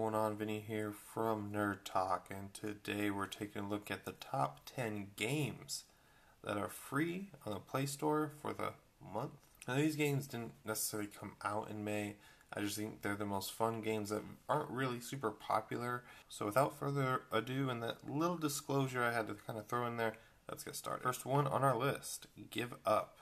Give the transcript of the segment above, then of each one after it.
going on? Vinny here from Nerd Talk, and today we're taking a look at the top 10 games that are free on the Play Store for the month. Now, these games didn't necessarily come out in May. I just think they're the most fun games that aren't really super popular. So without further ado, and that little disclosure I had to kind of throw in there, let's get started. First one on our list, Give Up.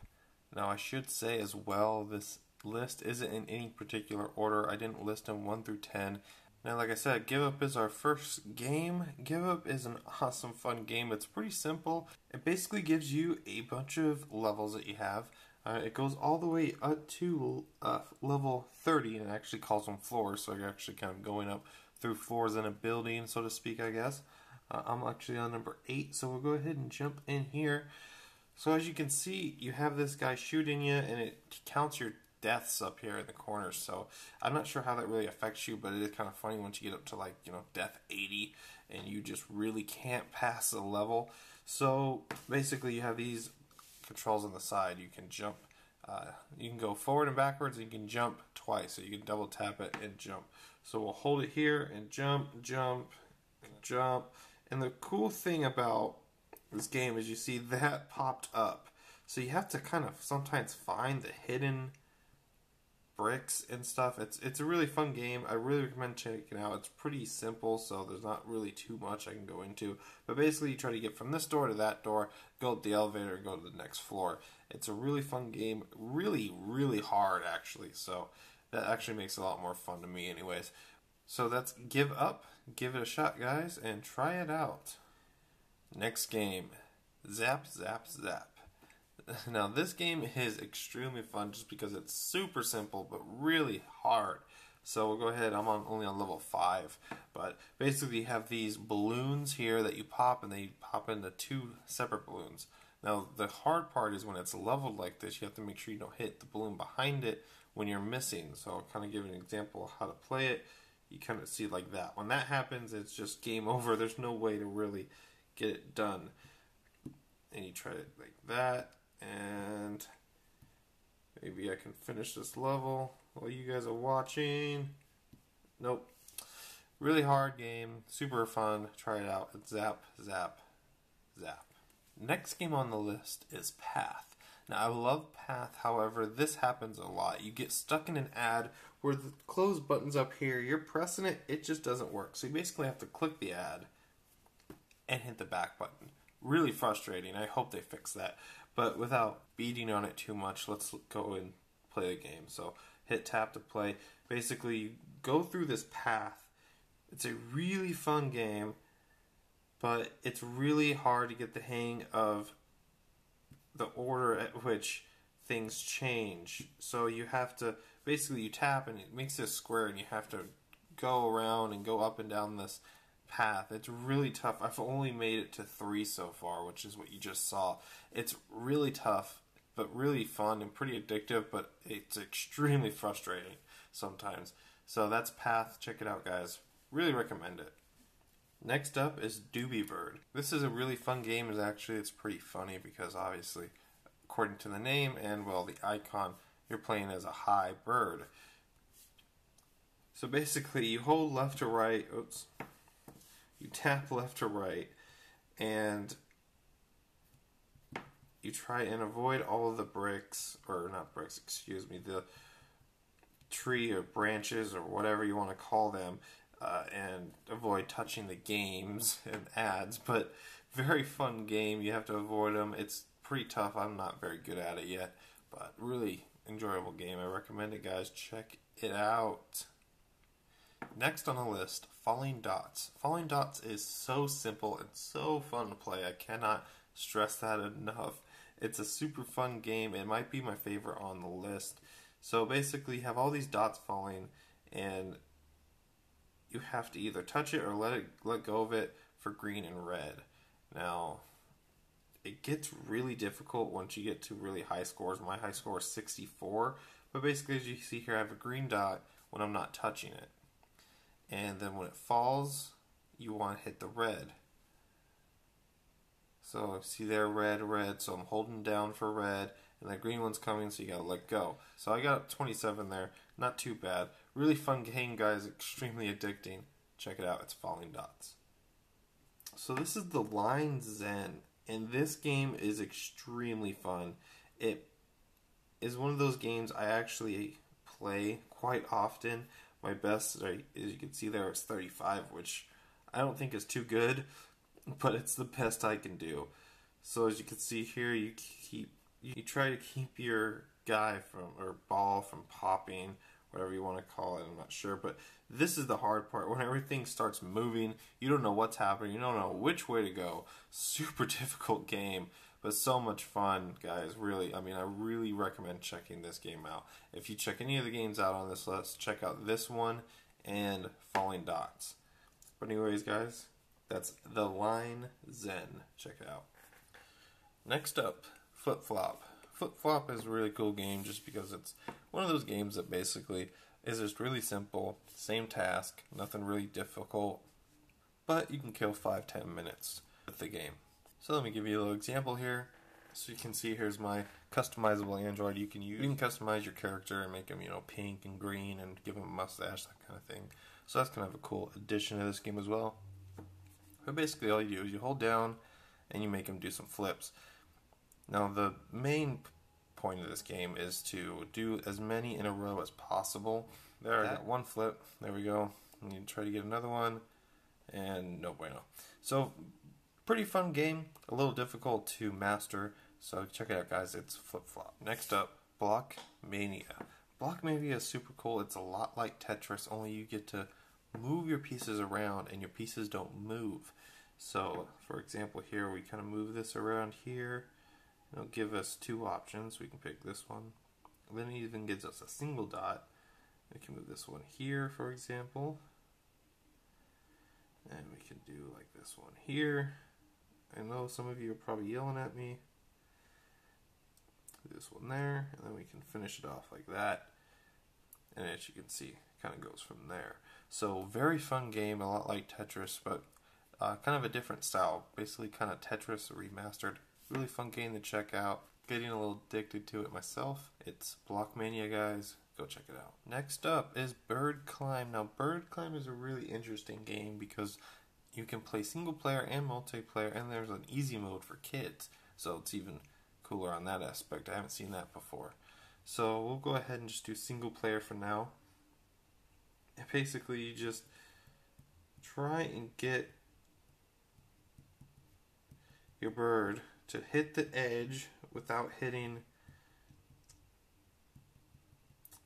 Now, I should say as well, this list isn't in any particular order. I didn't list them 1 through 10. Now, like I said, Give Up is our first game. Give Up is an awesome, fun game. It's pretty simple. It basically gives you a bunch of levels that you have. It goes all the way up to level 30, and it actually calls them floors, so you're actually kind of going up through floors in a building, so to speak, I guess. I'm actually on number 8, so we'll go ahead and jump in here. So as you can see, you have this guy shooting you, and it counts your deaths up here in the corner. So I'm not sure how that really affects you, but it is kind of funny once you get up to, like, death 80 and you just really can't pass a level. So basically you have these controls on the side. You can jump, you can go forward and backwards, and you can jump twice. So you can double tap it and jump. So we'll hold it here and jump, jump, and jump. And the cool thing about this game is you see that popped up. So you have to kind of sometimes find the hidden bricks and stuff. It's a really fun game. I really recommend checking it out. It's pretty simple, so there's not really too much I can go into. But basically, you try to get from this door to that door, go up the elevator, and go to the next floor. It's a really fun game. Really, really hard, actually. So that actually makes it a lot more fun to me anyways. So that's Give Up. Give it a shot, guys, and try it out. Next game, ZapZap. Now, this game is extremely fun just because it's super simple but really hard. So we'll go ahead. I'm only on level 5, but basically you have these balloons here that you pop, and they pop into 2 separate balloons. Now, the hard part is when it's leveled like this, you have to make sure you don't hit the balloon behind it when you're missing. So I'll kind of give an example of how to play it. You kind of see it like that. When that happens, it's just game over. There's no way to really get it done. And you try it like that. And maybe I can finish this level while you guys are watching. Nope. Really hard game. Super fun. Try it out. It's Zap, Zap, Zap. Next game on the list is Path. Now, I love Path. However, this happens a lot. You get stuck in an ad where the close button's up here. You're pressing it. It just doesn't work. So you basically have to click the ad and hit the back button. Really frustrating. I hope they fix that. But without beating on it too much, let's go and play the game. So hit tap to play. Basically, you go through this path. It's a really fun game, but it's really hard to get the hang of the order at which things change. So you have to, basically you tap and it makes this square, and you have to go around and go up and down this path. It's really tough. I've only made it to 3 so far, which is what you just saw. It's really tough, but really fun and pretty addictive, but it's extremely frustrating sometimes. So that's Path. Check it out, guys. Really recommend it. Next up is Doobie Bird. This is a really fun game. It's pretty funny because obviously, according to the name and, well, the icon, you're playing as a high bird. So basically, you hold left to right. Oops. You tap left to right, and you try and avoid all of the bricks, or not bricks, excuse me, the tree or branches or whatever you want to call them, and avoid touching the games and ads. But very fun game. You have to avoid them. It's pretty tough. I'm not very good at it yet, but really enjoyable game. I recommend it, guys. Check it out. Next on the list, Falling Dots. Falling Dots is so simple and so fun to play. I cannot stress that enough. It's a super fun game. It might be my favorite on the list. So basically, you have all these dots falling, and you have to either touch it or let go of it for green and red. Now, it gets really difficult once you get to really high scores. My high score is 64. But basically, as you see here, I have a green dot when I'm not touching it. And then when it falls, you want to hit the red. So see there, red, red. So I'm holding down for red, and the green one's coming, so you gotta let go. So I got 27 there. Not too bad. Really fun game, guys. Extremely addicting. check it out. It's Falling Dots. So this is the Line Zen, and this game is extremely fun. It is one of those games I actually play quite often. My best, as you can see there, is 35, which I don't think is too good, but it's the best I can do. So as you can see here, you try to keep your guy or ball from popping, whatever you want to call it, I'm not sure, but this is the hard part. When everything starts moving, you don't know what's happening, you don't know which way to go. Super difficult game, but so much fun, guys. Really, I really recommend checking this game out. If you check any of the games out on this list, check out this one and Falling Dots. But anyways, guys, that's the Line Zen. Check it out. Next up, Flip Flop. Flip Flop is a really cool game just because it's one of those games that basically is just really simple, same task, nothing really difficult, but you can kill 5-10 minutes with the game. So let me give you a little example here. So you can see here's my customizable android you can use. You can customize your character and make him, pink and green and give him a mustache, that kind of thing. So that's kind of a cool addition to this game as well. But basically all you do is you hold down and you make him do some flips. Now the main point of this game is to do as many in a row as possible. There, I got one flip. There we go. And you try to get another one, and no bueno. So, pretty fun game. A little difficult to master. So check it out, guys. It's Flip Flop. Next up, Block Mania. Block Mania is super cool. It's a lot like Tetris, only you get to move your pieces around, and your pieces don't move. So, for example, here we kind of move this around here. It'll give us two options. We can pick this one. And then it even gives us a single dot. We can move this one here, for example. And we can do like this one here. I know some of you are probably yelling at me. Do this one there, and then we can finish it off like that. And as you can see, it kind of goes from there. So very fun game, a lot like Tetris, but kind of a different style. Basically kind of Tetris remastered. Really fun game to check out. Getting a little addicted to it myself. It's Block Mania, guys. Go check it out. Next up is Bird Climb. Now, Bird Climb is a really interesting game because you can play single player and multiplayer, and there's an easy mode for kids. So it's even cooler on that aspect. I haven't seen that before. So we'll go ahead and just do single player for now. And basically, you just try and get your bird to hit the edge without hitting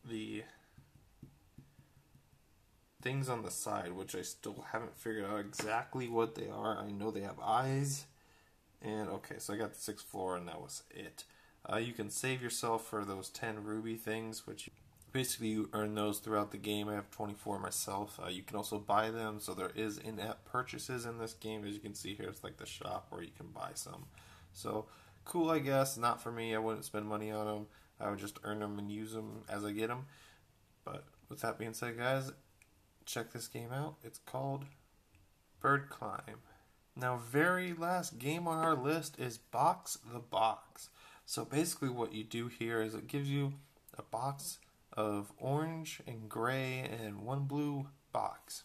the things on the side, which I still haven't figured out exactly what they are. I know they have eyes. And okay, so I got the 6th floor and that was it. You can save yourself for those 10 ruby things, which basically you earn those throughout the game. I have 24 myself. You can also buy them, so there is in-app purchases in this game. As you can see here, it's like the shop where you can buy some. So, cool, I guess. Not for me. I wouldn't spend money on them. I would just earn them and use them as I get them. But with that being said, guys, check this game out. It's called Bird Climb. Now, very last game on our list is Box the Box. So basically what you do here is it gives you a box of orange and gray and one blue box.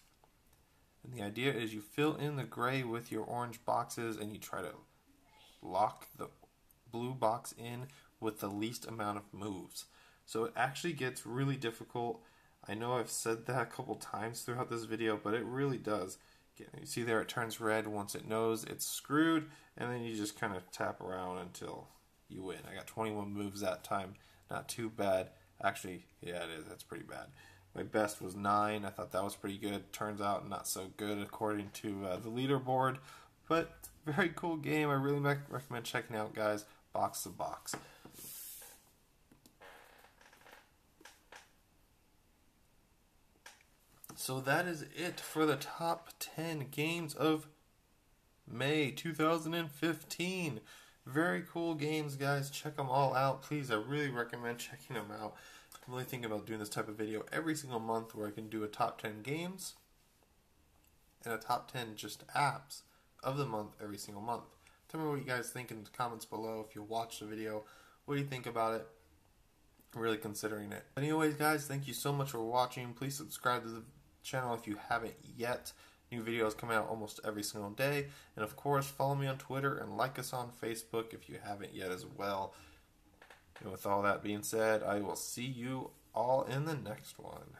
And the idea is you fill in the gray with your orange boxes and you try to lock the blue box in with the least amount of moves. So it actually gets really difficult. I know I've said that a couple times throughout this video, but it really does. You see there, it turns red once it knows it's screwed, and then you just kind of tap around until you win. I got 21 moves that time. Not too bad. Actually, yeah, it is. That's pretty bad. My best was 9. I thought that was pretty good. Turns out not so good according to the leaderboard. But very cool game. I really recommend checking out, guys. Box the Box. So that is it for the top 10 games of May 2015. Very cool games, guys. Check them all out. Please, I really recommend checking them out. I'm really thinking about doing this type of video every single month where I can do a top 10 games and a top 10 just apps of the month every single month. Tell me what you guys think in the comments below. If you watch the video, what do you think about it? I'm really considering it. Anyways, guys, thank you so much for watching. Please subscribe to the channel if you haven't yet. New videos come out almost every single day. And of course, follow me on Twitter and like us on Facebook if you haven't yet as well. And with all that being said, I will see you all in the next one.